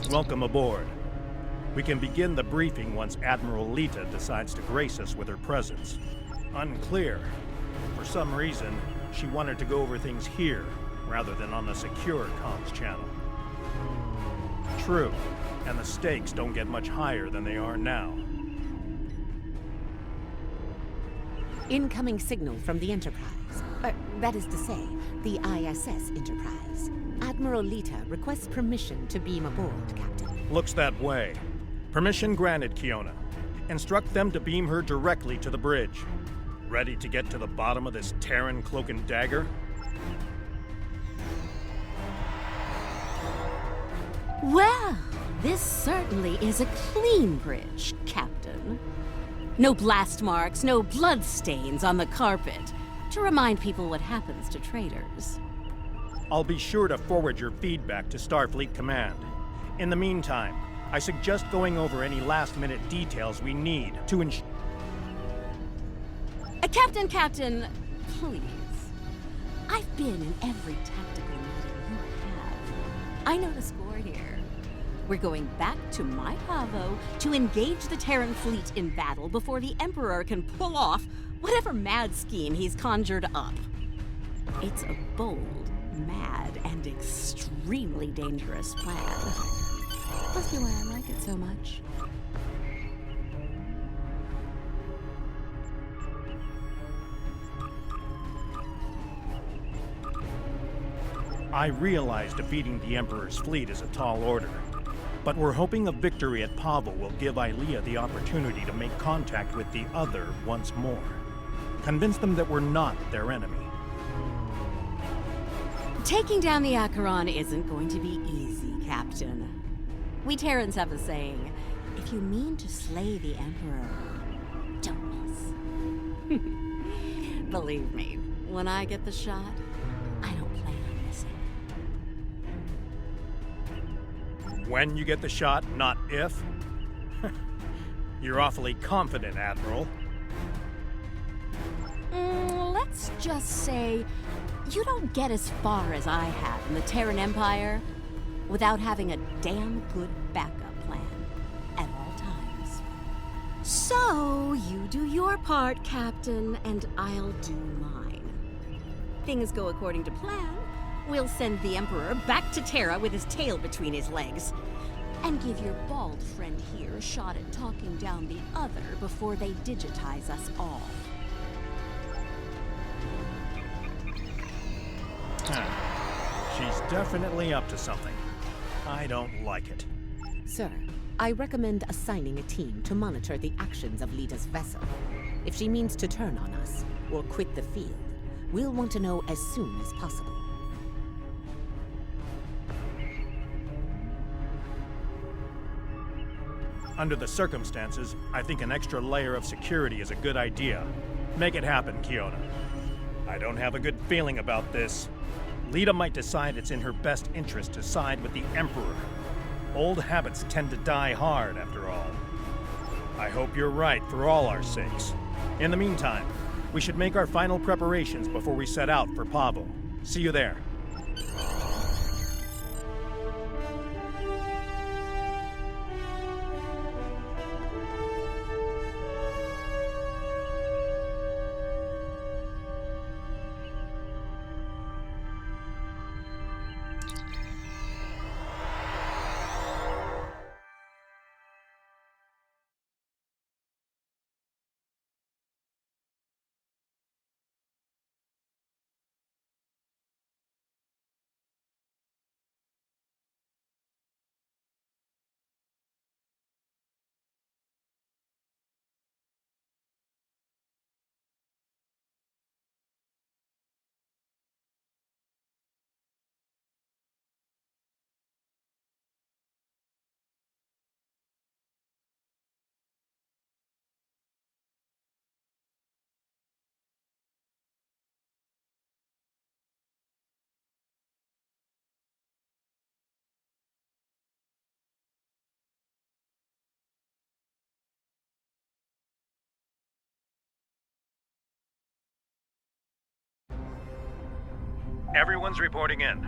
Welcome aboard. We can begin the briefing once Admiral Lita decides to grace us with her presence. Unclear. For some reason, she wanted to go over things here, rather than on the secure comms channel. True, and the stakes don't get much higher than they are now. Incoming signal from the Enterprise. That is to say, the ISS Enterprise. Admiral Lita requests permission to beam aboard, Captain. Looks that way. Permission granted, Kiona. Instruct them to beam her directly to the bridge. Ready to get to the bottom of this Terran cloak and dagger? Well, this certainly is a clean bridge, Captain. No blast marks, no blood stains on the carpet, to remind people what happens to traitors. I'll be sure to forward your feedback to Starfleet Command. In the meantime, I suggest going over any last-minute details we need to ensure... Captain, please. I've been in every tactical meeting you have. I know the score here. We're going back to my Pavo to engage the Terran fleet in battle before the Emperor can pull off whatever mad scheme he's conjured up. It's a bold, mad, and extremely dangerous plan. Must be why I like it so much. I realize defeating the Emperor's fleet is a tall order, but we're hoping a victory at Pavo will give Ilia the opportunity to make contact with the Other once more. Convince them that we're not their enemy. Taking down the Acheron isn't going to be easy, Captain. We Terrans have a saying, if you mean to slay the Emperor, don't miss. Believe me, when I get the shot, I don't plan on missing. When you get the shot, not if? You're awfully confident, Admiral. Let's just say you don't get as far as I have in the Terran Empire without having a damn good backup plan at all times. So, you do your part, Captain, and I'll do mine. Things go according to plan, we'll send the Emperor back to Terra with his tail between his legs, and give your bald friend here a shot at talking down the Other before they digitize us all. She's definitely up to something. I don't like it. Sir, I recommend assigning a team to monitor the actions of Lita's vessel. If she means to turn on us, or quit the field, we'll want to know as soon as possible. Under the circumstances, I think an extra layer of security is a good idea. Make it happen, Kiona. I don't have a good feeling about this. Lita might decide it's in her best interest to side with the Emperor. Old habits tend to die hard, after all. I hope you're right for all our sakes. In the meantime, we should make our final preparations before we set out for Pavo. See you there. Everyone's reporting in.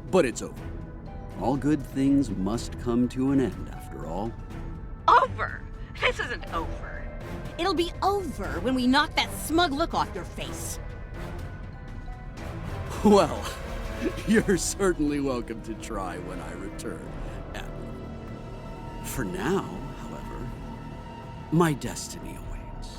but it's over. All good things must come to an end, after all. Over? This isn't over. It'll be over when we knock that smug look off your face. Well, you're certainly welcome to try when I return, Admiral. For now, however, my destiny awaits.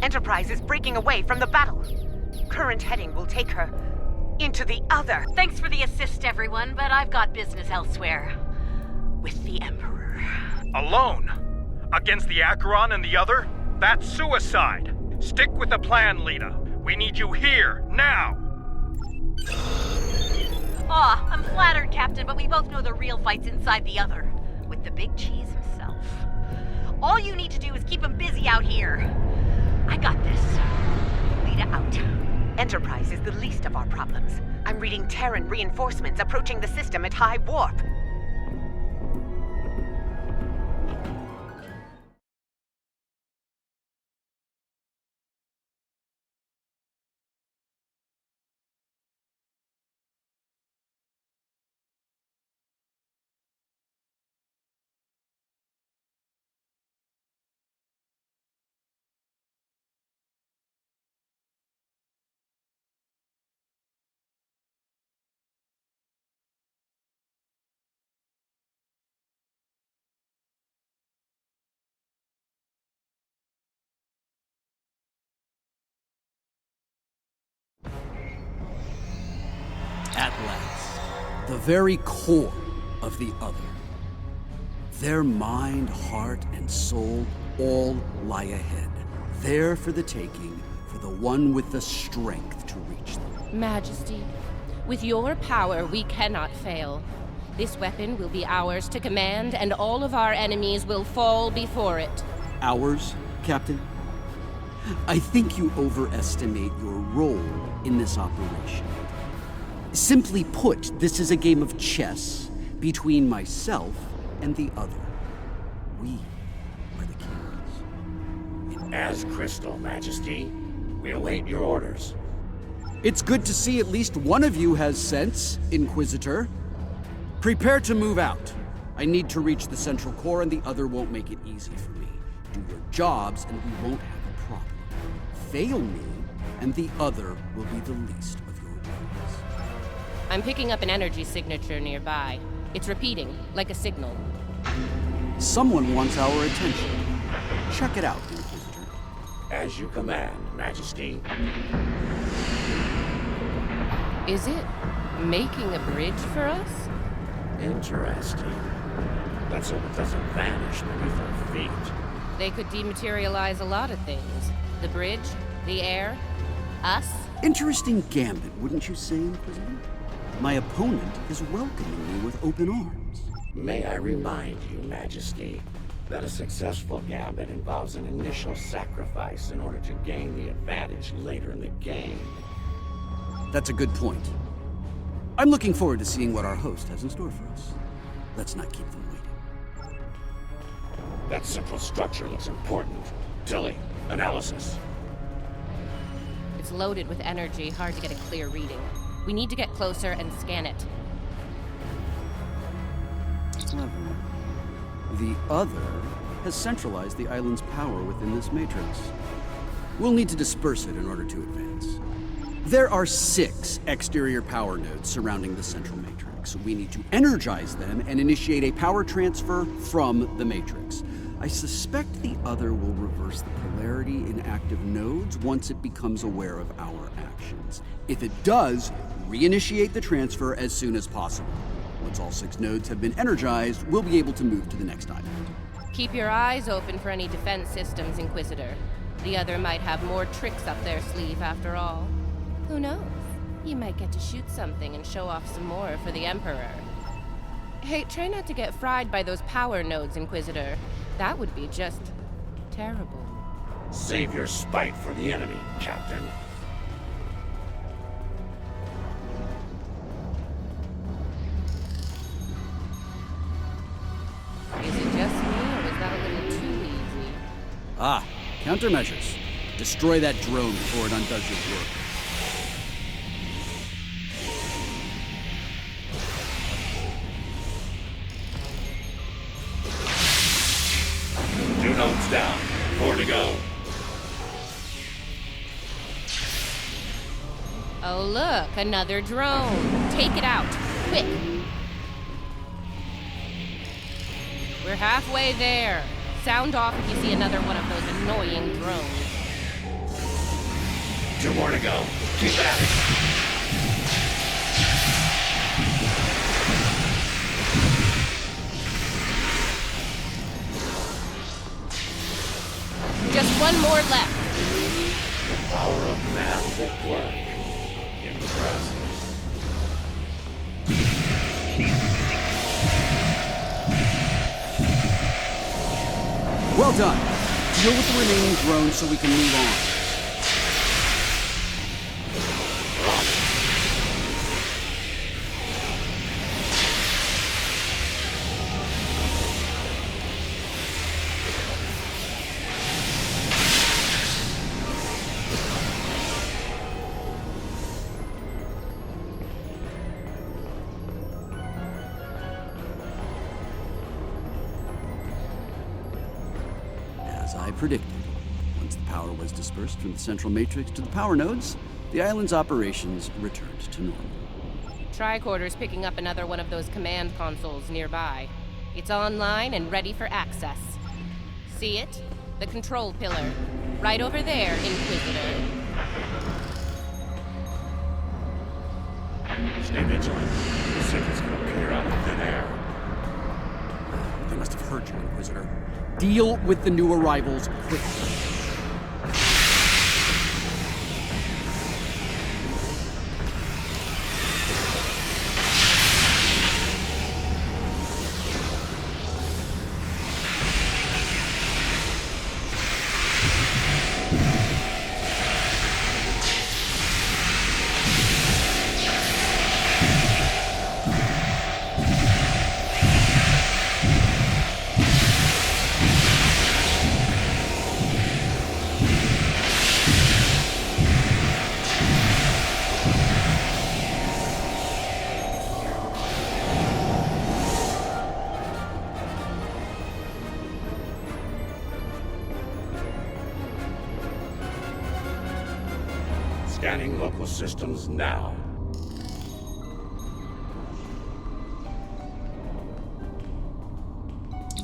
Enterprise is breaking away from the battle. Current heading will take her into the other. Thanks for the assist, everyone, but I've got business elsewhere. With the Emperor. Alone? Against the Acheron and the other? That's suicide. Stick with the plan, Lita. We need you here, now. Aw, I'm flattered, Captain, but we both know the real fight's inside the other. With the big cheese himself. All you need to do is keep him busy out here. I got this. Lita out. Enterprise is the least of our problems. I'm reading Terran reinforcements approaching the system at high warp. At last, the very core of the other. Their mind, heart, and soul all lie ahead, there for the taking, for the one with the strength to reach them. Majesty, with your power, we cannot fail. This weapon will be ours to command, and all of our enemies will fall before it. Ours, Captain? I think you overestimate your role in this operation. Simply put, this is a game of chess between myself and the other. We are the kings. As Crystal, Majesty. We await your orders. It's good to see at least one of you has sense, Inquisitor. Prepare to move out. I need to reach the Central Core, and the other won't make it easy for me. Do your jobs, and we won't have a problem. Fail me, and the other will be the least of your worries. I'm picking up an energy signature nearby. It's repeating, like a signal. Someone wants our attention. Check it out, Inquisitor. As you command, Majesty. Is it making a bridge for us? Interesting. Let's hope it doesn't vanish beneath our feet. They could dematerialize a lot of things. The bridge, the air, us. Interesting gambit, wouldn't you say, Inquisitor? My opponent is welcoming me with open arms. May I remind you, Majesty, that a successful gambit involves an initial sacrifice in order to gain the advantage later in the game. That's a good point. I'm looking forward to seeing what our host has in store for us. Let's not keep them waiting. That central structure looks important. Tilly, analysis. It's loaded with energy, hard to get a clear reading. We need to get closer and scan it. Clever. The other has centralized the island's power within this matrix. We'll need to disperse it in order to advance. There are 6 exterior power nodes surrounding the central matrix. We need to energize them and initiate a power transfer from the matrix. I suspect the other will reverse the polarity in active nodes once it becomes aware of our actions. If it does, reinitiate the transfer as soon as possible. Once all 6 nodes have been energized, we'll be able to move to the next island. Keep your eyes open for any defense systems, Inquisitor. The other might have more tricks up their sleeve after all. Who knows? You might get to shoot something and show off some more for the Emperor. Hey, try not to get fried by those power nodes, Inquisitor. That would be just terrible. Save your spite for the enemy, Captain. Is it just me, or was that a little too easy? Ah, countermeasures. Destroy that drone before it undoes your work. Two nodes down. 4 to go. Oh look, another drone. Take it out, quick. We're halfway there. Sound off if you see another one of those annoying drones. 2 more to go. Keep at it. Just one more left. The power of math at work. Impressive. Well done. Deal with the remaining drones so we can move on. As I predicted, once the power was dispersed from the central matrix to the power nodes, the island's operations returned to normal. Tricorder's picking up another one of those command consoles nearby. It's online and ready for access. See it? The control pillar. Right over there, Inquisitor. Stay vigilant. The secret's gonna appear out of thin air. They must have heard you, Inquisitor. Deal with the new arrivals quickly. Scanning local systems now.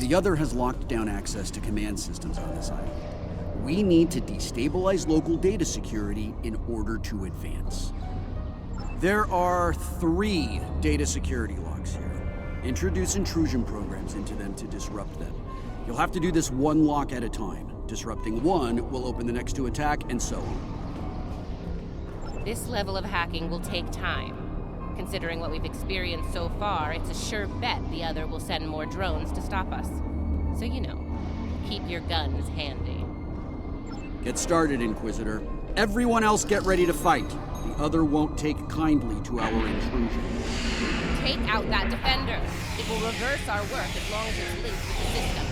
The other has locked down access to command systems on this island. We need to destabilize local data security in order to advance. There are 3 data security locks here. Introduce intrusion programs into them to disrupt them. You'll have to do this one lock at a time. Disrupting one will open the next to attack, and so on. This level of hacking will take time. Considering what we've experienced so far, it's a sure bet the other will send more drones to stop us. So you know, keep your guns handy. Get started, Inquisitor. Everyone else get ready to fight. The other won't take kindly to our intrusion. Take out that defender. It will reverse our work as long as it's linked with the system.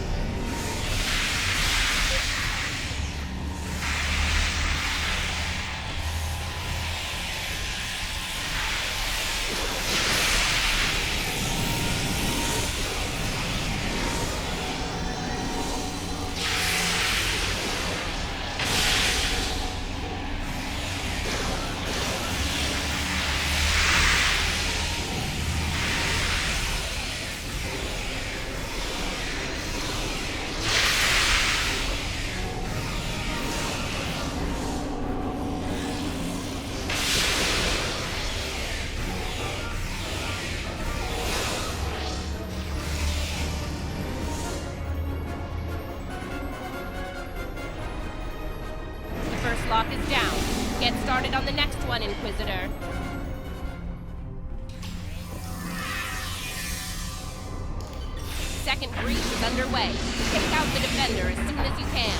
Lock is down. Get started on the next one, Inquisitor. Second breach is underway. Take out the defender as soon as you can.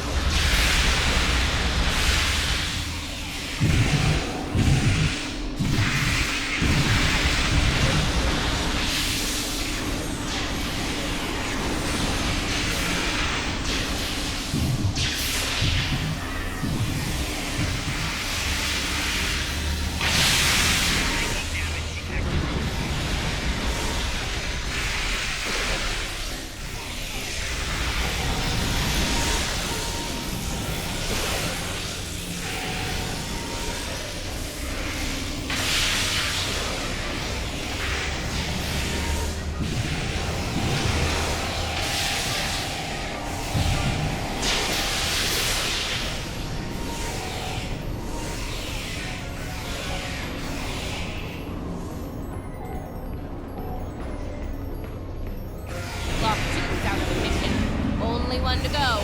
Only one to go.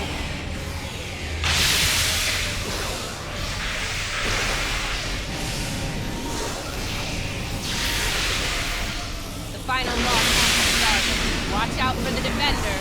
The final lock has started. Watch out for the defender.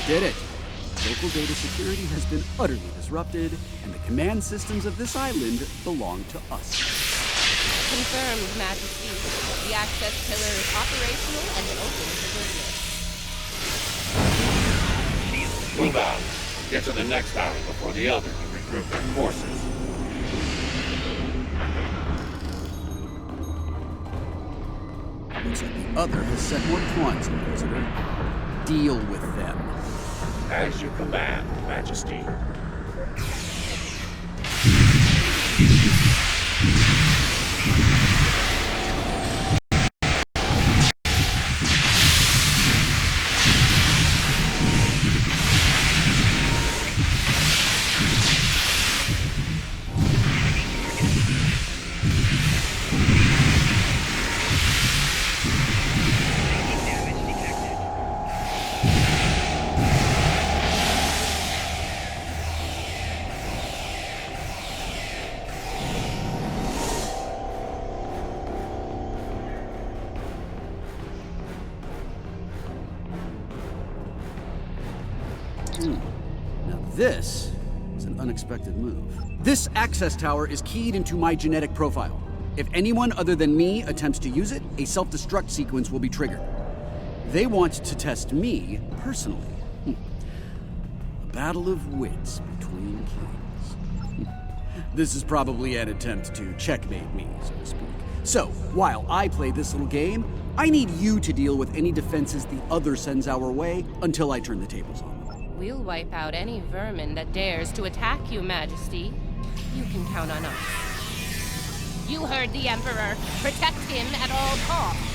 Did it! Local data security has been utterly disrupted, and the command systems of this island belong to us. Confirmed, Majesty. The access pillar is operational and open for business. Move out. Get to the next island before the others regroup their forces. Looks like the other has set more pawns, Inquisitor. Deal with them. As you command, Majesty. Now this is an unexpected move. This access tower is keyed into my genetic profile. If anyone other than me attempts to use it, a self-destruct sequence will be triggered. They want to test me personally. A battle of wits between kings. This is probably an attempt to checkmate me, so to speak. So, while I play this little game, I need you to deal with any defenses the other sends our way until I turn the tables on them. We'll wipe out any vermin that dares to attack you, Majesty. You can count on us. You heard the Emperor. Protect him at all costs.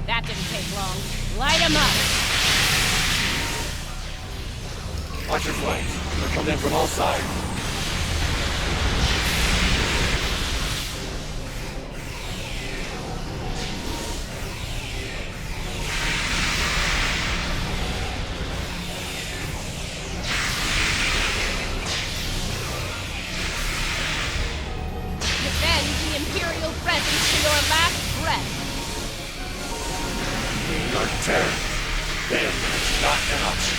That didn't take long. Light him up! Watch your flanks. They're coming in from all sides. Defend the Imperial presence to your last breath. We are Terran. Them is not an option.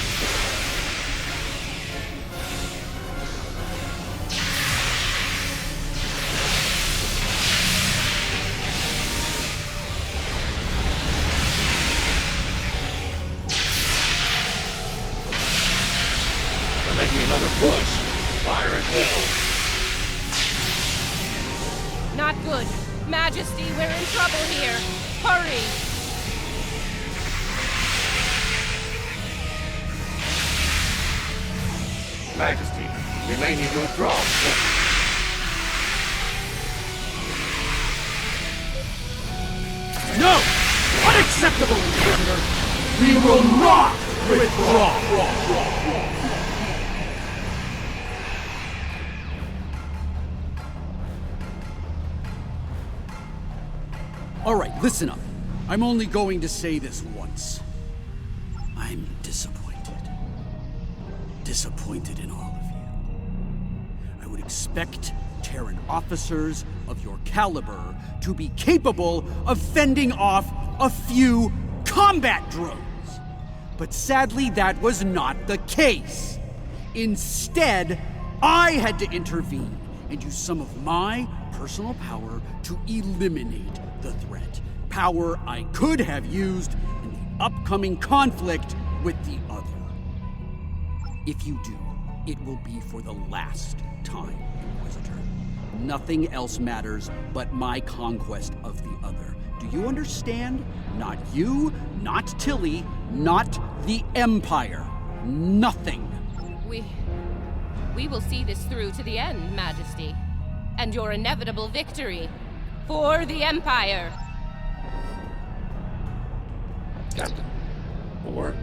They're making another push. Fire at will. Not good. Majesty, we're in trouble here. Hurry! Majesty, we may need to withdraw. No! Unacceptable, Inquisitor! We will not withdraw! All right, listen up. I'm only going to say this once. I'm disappointed. Disappointed in all of you. I would expect Terran officers of your caliber to be capable of fending off a few combat drones. But sadly, that was not the case. Instead, I had to intervene and use some of my personal power to eliminate the threat. Power I could have used in the upcoming conflict with the other. If you do, it will be for the last time, Inquisitor. Nothing else matters but my conquest of the other. Do you understand? Not you, not Tilly, not the Empire. Nothing. We will see this through to the end, Majesty. And your inevitable victory. For the Empire! Captain, a word.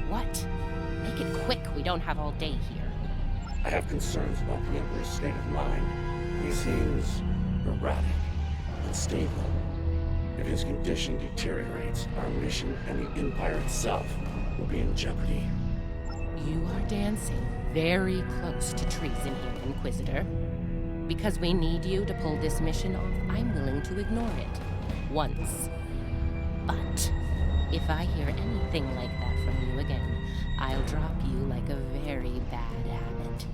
What? Make it quick, we don't have all day here. I have concerns about the Emperor's state of mind. He seems erratic, unstable. If his condition deteriorates, our mission and the Empire itself will be in jeopardy. You are dancing very close to treason here, Inquisitor. Because we need you to pull this mission off, I'm willing to ignore it. Once. But if I hear anything like that from you again, I'll drop you like a very bad habit.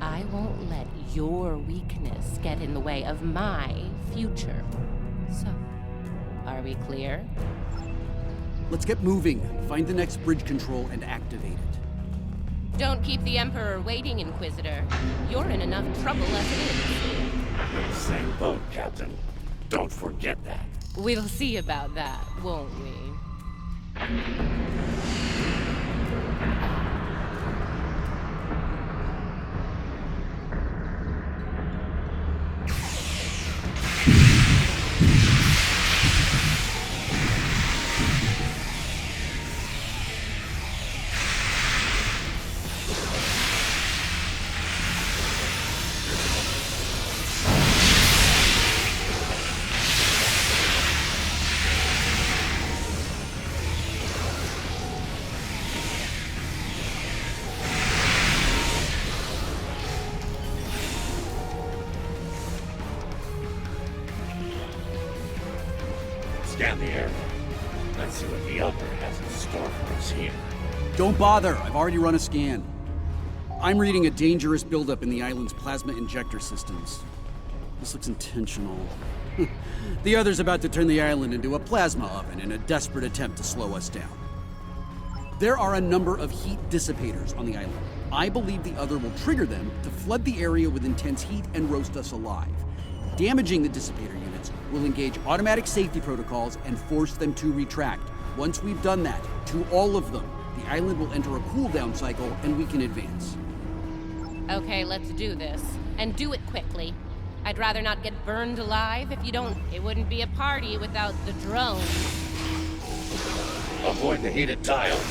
I won't let your weakness get in the way of my future. So, are we clear? Let's get moving. Find the next bridge control and activate it. Don't keep the Emperor waiting, Inquisitor. You're in enough trouble as it is. We're in the same boat, Captain. Don't forget that. We'll see about that, won't we? Scan the area. Let's see what the Elder has in store for us here. Don't bother. I've already run a scan. I'm reading a dangerous buildup in the island's plasma injector systems. This looks intentional. The other's about to turn the island into a plasma oven in a desperate attempt to slow us down. There are a number of heat dissipators on the island. I believe the other will trigger them to flood the area with intense heat and roast us alive. Damaging the dissipator units will engage automatic safety protocols and force them to retract. Once we've done that, to all of them, the island will enter a cooldown cycle and we can advance. Okay, let's do this. And do it quickly. I'd rather not get burned alive if you don't. It wouldn't be a party without the drone. Avoid the heated tiles.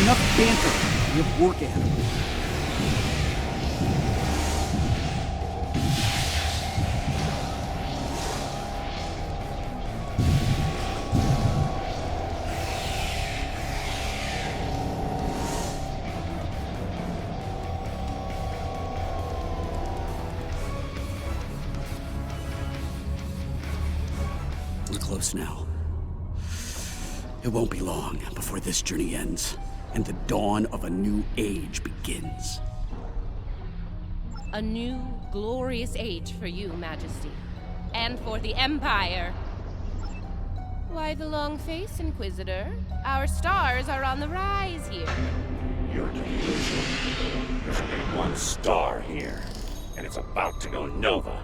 Enough banter. We have work ahead of us. We're close now. It won't be long before this journey ends, and the dawn of a new age begins. A new, glorious age for you, Majesty. And for the Empire. Why the long face, Inquisitor? Our stars are on the rise here. You're delusional. There's only one star here, and it's about to go nova.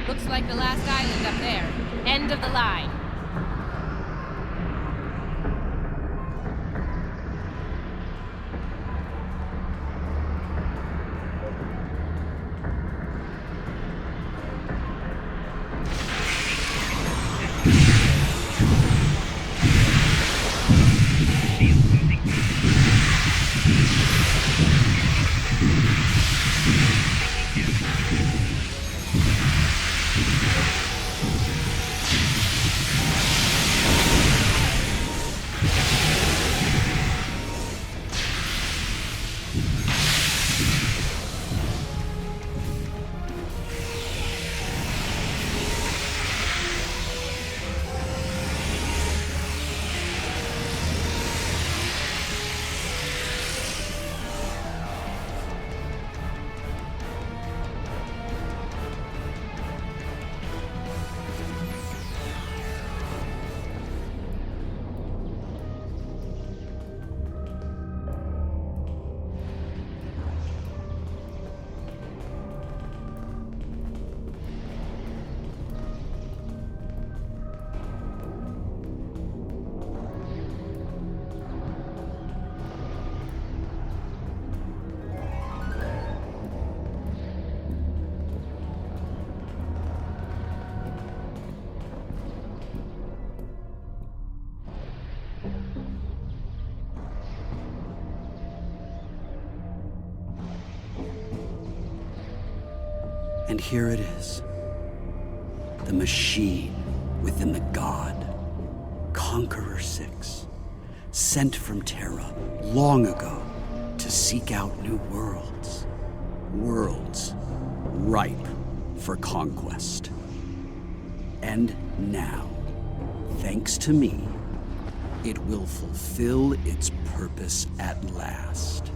Looks like the last island up there. End of the line. And here it is. The machine within the god. Conqueror 6. Sent from Terra long ago to seek out new worlds. Worlds ripe for conquest. And now, thanks to me, it will fulfill its purpose at last.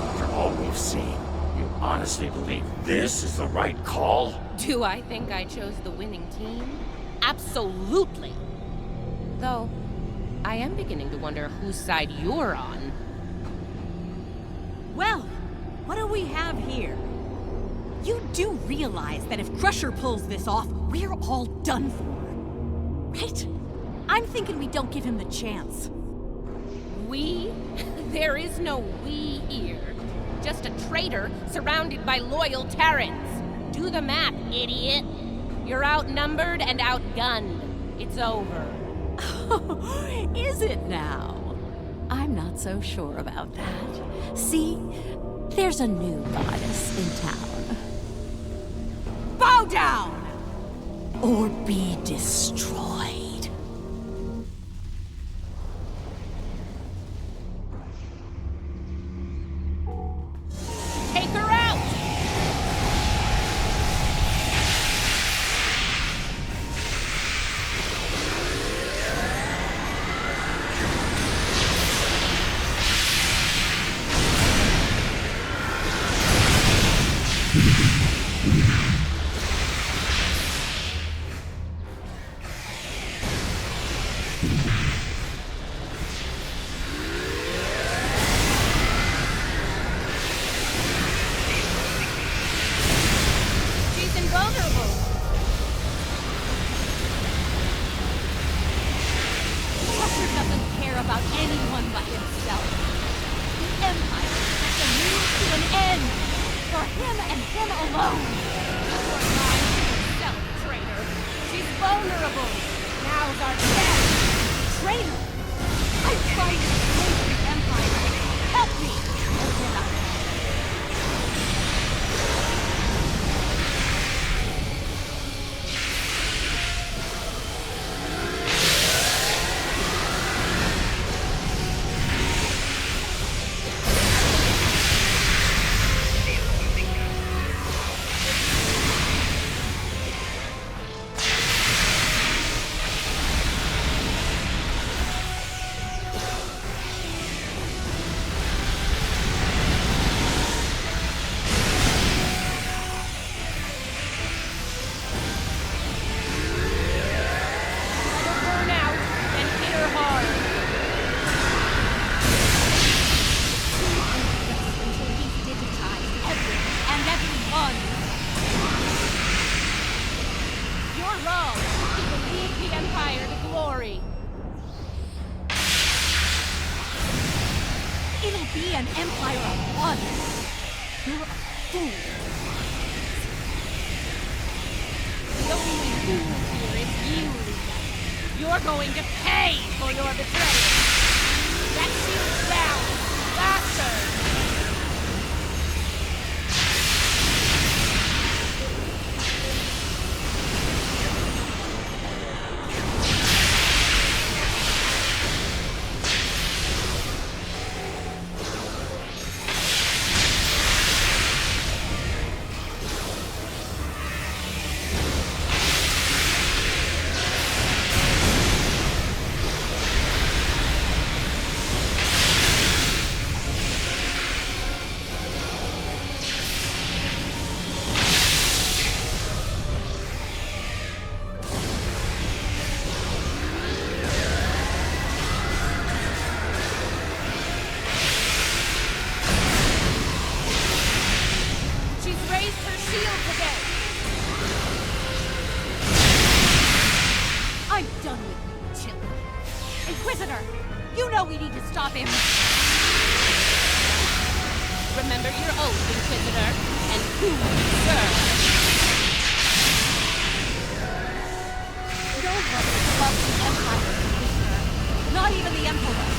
After all we've seen, you honestly believe this is the right call? Do I think I chose the winning team? Absolutely. Though, I am beginning to wonder whose side you're on. Well, what do we have here? You do realize that if Crusher pulls this off, we're all done for, right? I'm thinking we don't give him the chance. We? There is no we here. Just a traitor surrounded by loyal Terrans. Do the math, idiot. You're outnumbered and outgunned. It's over. Is it now? I'm not so sure about that. See, there's a new goddess in town. Bow down! Or be destroyed. Take her out! She's invulnerable. Crusher doesn't care about anyone but himself. The Empire has to move to an end. For him and him alone. You're lying to yourself, traitor. She's vulnerable. Now's our chance. Traitor! I'm trying to save the Empire. Help me! Organa. Burn out and hit her hard. Until he's digitized everything and everyone. You're wrong. He will lead the Empire to glory. It'll be an empire of one. You're a fool. The only fool here is you, Lita. You're going to pay for your betrayal. That shield's down. Faster! She's raised her shield again. I'm done with you, Chiller. Inquisitor, you know we need to stop him. Remember your oath, Inquisitor, and who you serve. Nobody is above the Empire, Inquisitor. Not even the Emperor.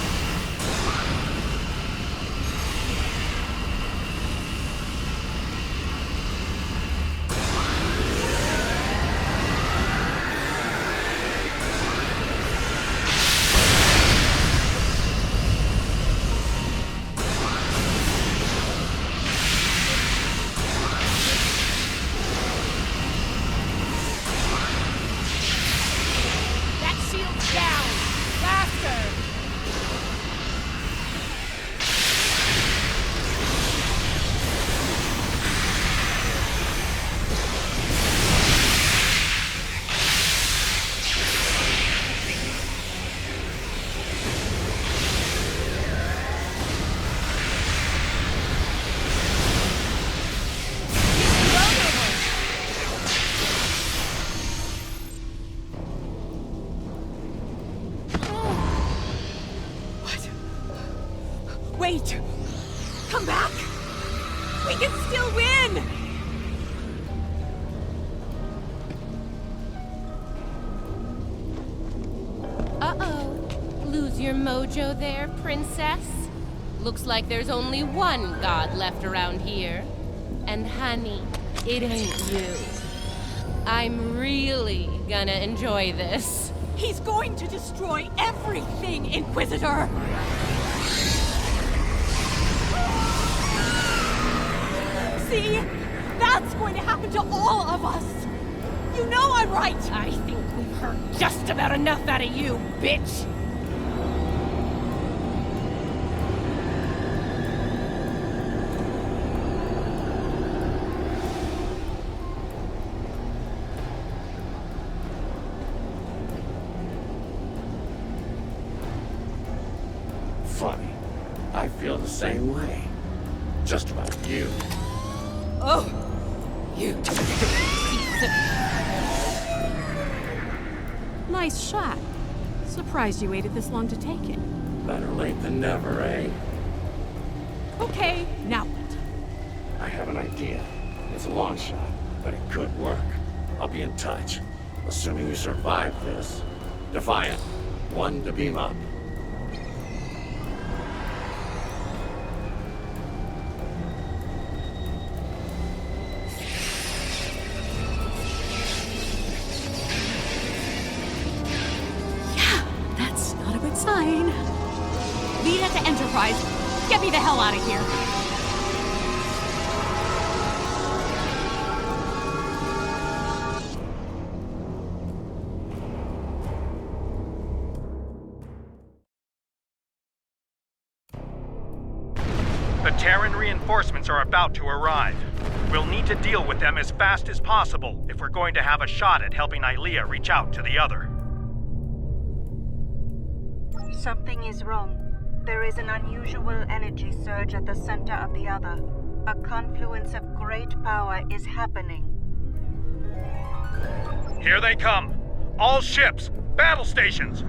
your mojo there, princess? Looks like there's only one god left around here. And honey, it ain't you. I'm really gonna enjoy this. He's going to destroy everything, Inquisitor! See? That's going to happen to all of us! You know I'm right! I think we've heard just about enough out of you, bitch! Funny. I feel the same way. Just about you. Oh! You piece of... Nice shot. Surprised you waited this long to take it. Better late than never, eh? Okay, now what? I have an idea. It's a long shot, but it could work. I'll be in touch. Assuming you survive this. Defiant. 1 to beam up. That's not a good sign. Lead it to Enterprise. Get me the hell out of here. The Terran reinforcements are about to arrive. We'll need to deal with them as fast as possible if we're going to have a shot at helping Ilia reach out to the other. Something is wrong. There is an unusual energy surge at the center of the other. A confluence of great power is happening. Here they come! All ships! Battle stations!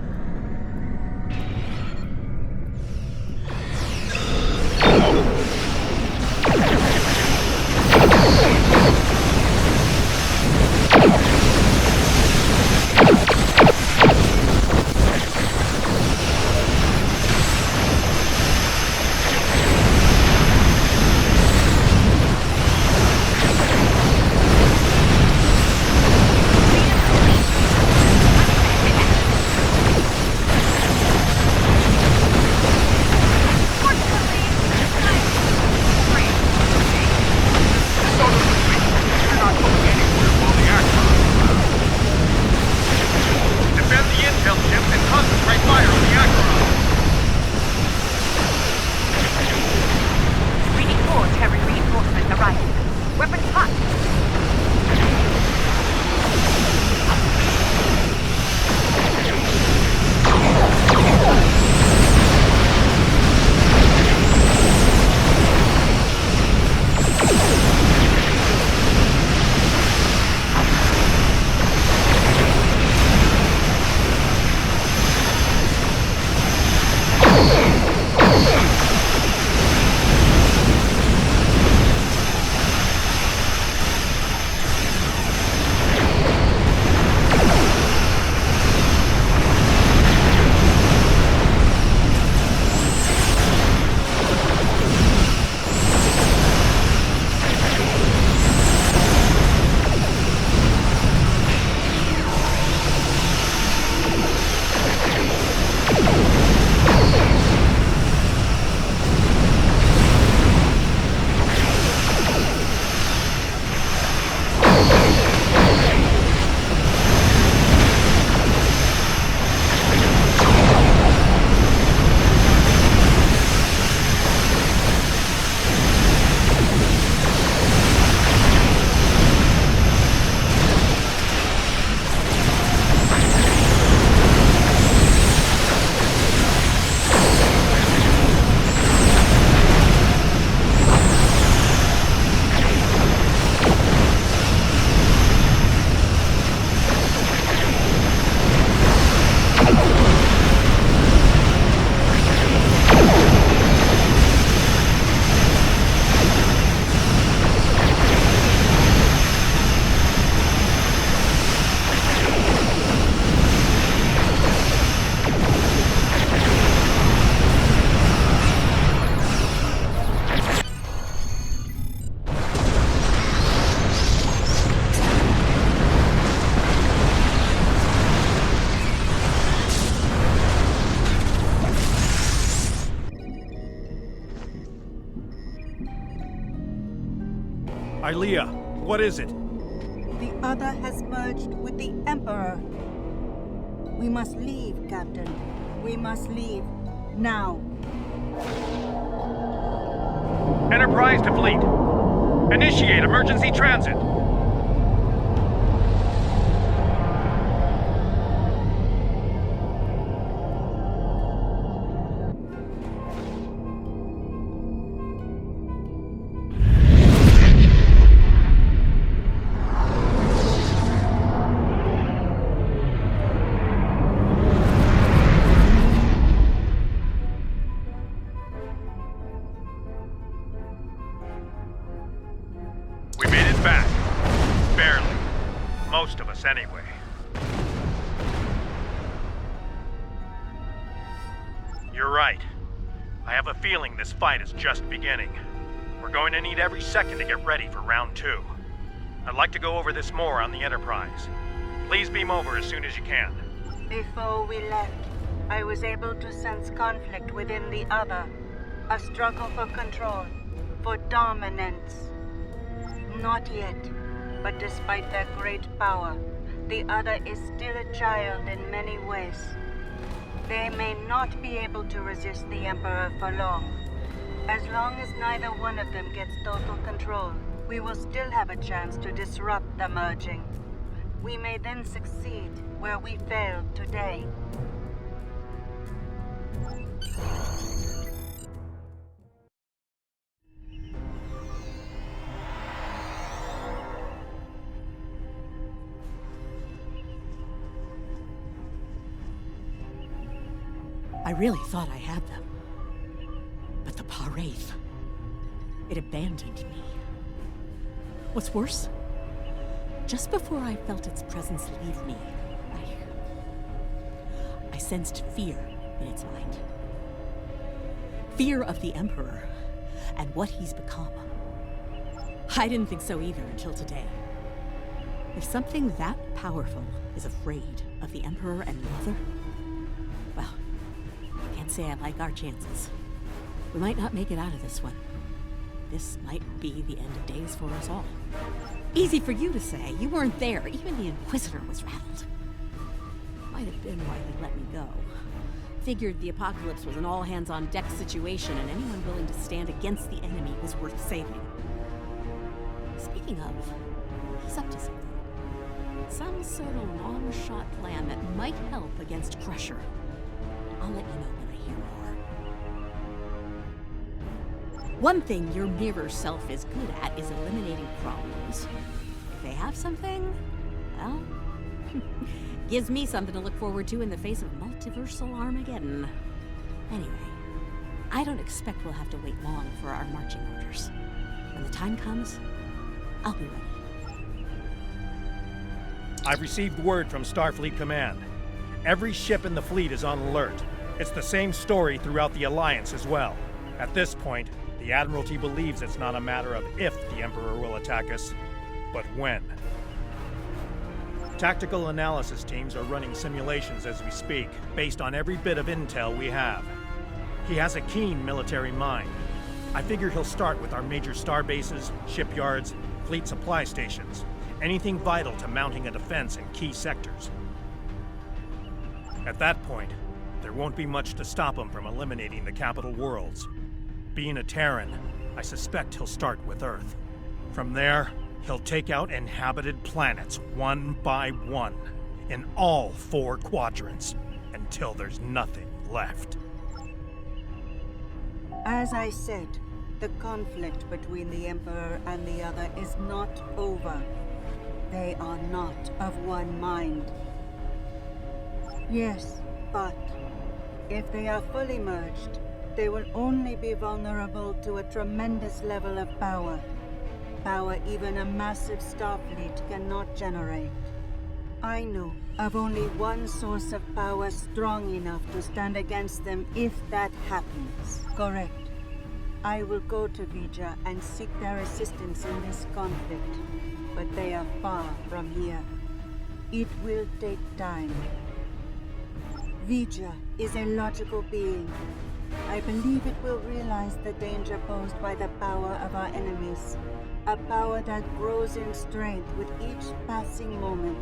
Rylea, what is it? The other has merged with the Emperor. We must leave, Captain. We must leave. Now. Enterprise to fleet. Initiate emergency transit. We made it back. Barely. Most of us, anyway. You're right. I have a feeling this fight is just beginning. We're going to need every second to get ready for round 2. I'd like to go over this more on the Enterprise. Please beam over as soon as you can. Before we left, I was able to sense conflict within the other. A struggle for control, for dominance. Not yet, but despite their great power, the other is still a child in many ways. They may not be able to resist the Emperor for long. As long as neither one of them gets total control, we will still have a chance to disrupt the merging. We may then succeed where we failed today. I really thought I had them. But the Pah-wraith, it abandoned me. What's worse, just before I felt its presence leave me, I sensed fear in its mind. Fear of the Emperor and what he's become. I didn't think so either until today. If something that powerful is afraid of the Emperor and Mother, well, I can't say I like our chances. We might not make it out of this one. This might be the end of days for us all. Easy for you to say. You weren't there. Even the Inquisitor was rattled. Might have been why he let me go. Figured the apocalypse was an all-hands-on-deck situation, and anyone willing to stand against the enemy was worth saving. Speaking of, he's up to something. Some sort of long-shot plan that might help against Crusher. I'll let you know when I hear more. One thing your mirror self is good at is eliminating problems. If they have something, well, gives me something to look forward to in the face of multiversal Armageddon. Anyway, I don't expect we'll have to wait long for our marching orders. When the time comes, I'll be ready. I've received word from Starfleet Command. Every ship in the fleet is on alert. It's the same story throughout the Alliance as well. At this point, the Admiralty believes it's not a matter of if the Emperor will attack us, but when. Tactical analysis teams are running simulations as we speak, based on every bit of intel we have. He has a keen military mind. I figure he'll start with our major star bases, shipyards, fleet supply stations, anything vital to mounting a defense in key sectors. At that point, there won't be much to stop him from eliminating the capital worlds. Being a Terran, I suspect he'll start with Earth. From there, he'll take out inhabited planets one by one, in all 4 quadrants, until there's nothing left. As I said, the conflict between the Emperor and the other is not over. They are not of one mind. Yes, but if they are fully merged, they will only be vulnerable to a tremendous level of power. Power even a massive Starfleet cannot generate. I know of only one source of power strong enough to stand against them if that happens. Correct. I will go to Vija and seek their assistance in this conflict, but they are far from here. It will take time. Vija is a logical being. I believe it will realize the danger posed by the power of our enemies. A power that grows in strength with each passing moment.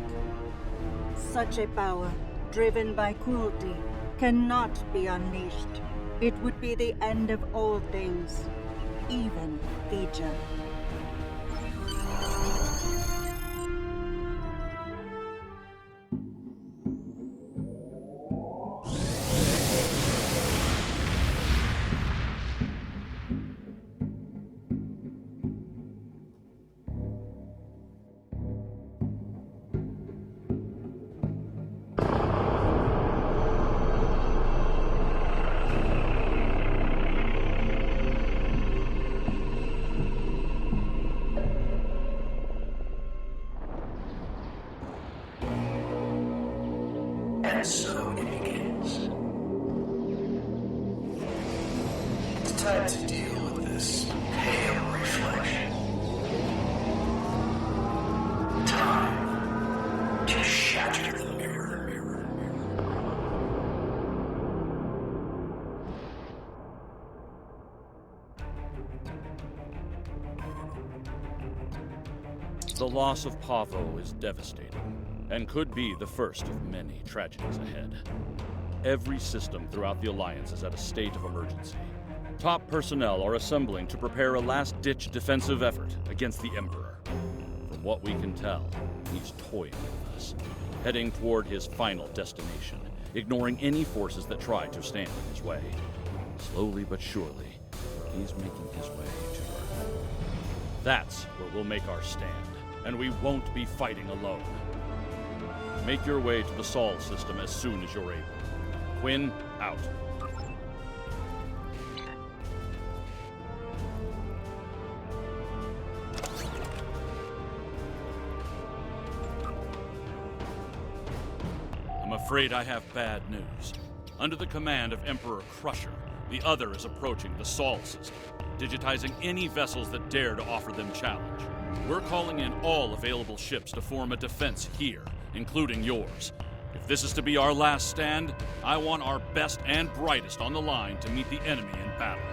Such a power, driven by cruelty, cannot be unleashed. It would be the end of all things, even Legion. And so it begins. It's time to deal with this pale reflection. Time to shatter the mirror. The loss of Pavo is devastating, and could be the first of many tragedies ahead. Every system throughout the Alliance is at a state of emergency. Top personnel are assembling to prepare a last-ditch defensive effort against the Emperor. From what we can tell, he's toying with us, heading toward his final destination, ignoring any forces that try to stand in his way. Slowly but surely, he's making his way to Earth. That's where we'll make our stand, and we won't be fighting alone. Make your way to the Sol system as soon as you're able. Quinn, out. I'm afraid I have bad news. Under the command of Emperor Crusher, the other is approaching the Sol system, digitizing any vessels that dare to offer them challenge. We're calling in all available ships to form a defense here, including yours. If this is to be our last stand, I want our best and brightest on the line to meet the enemy in battle.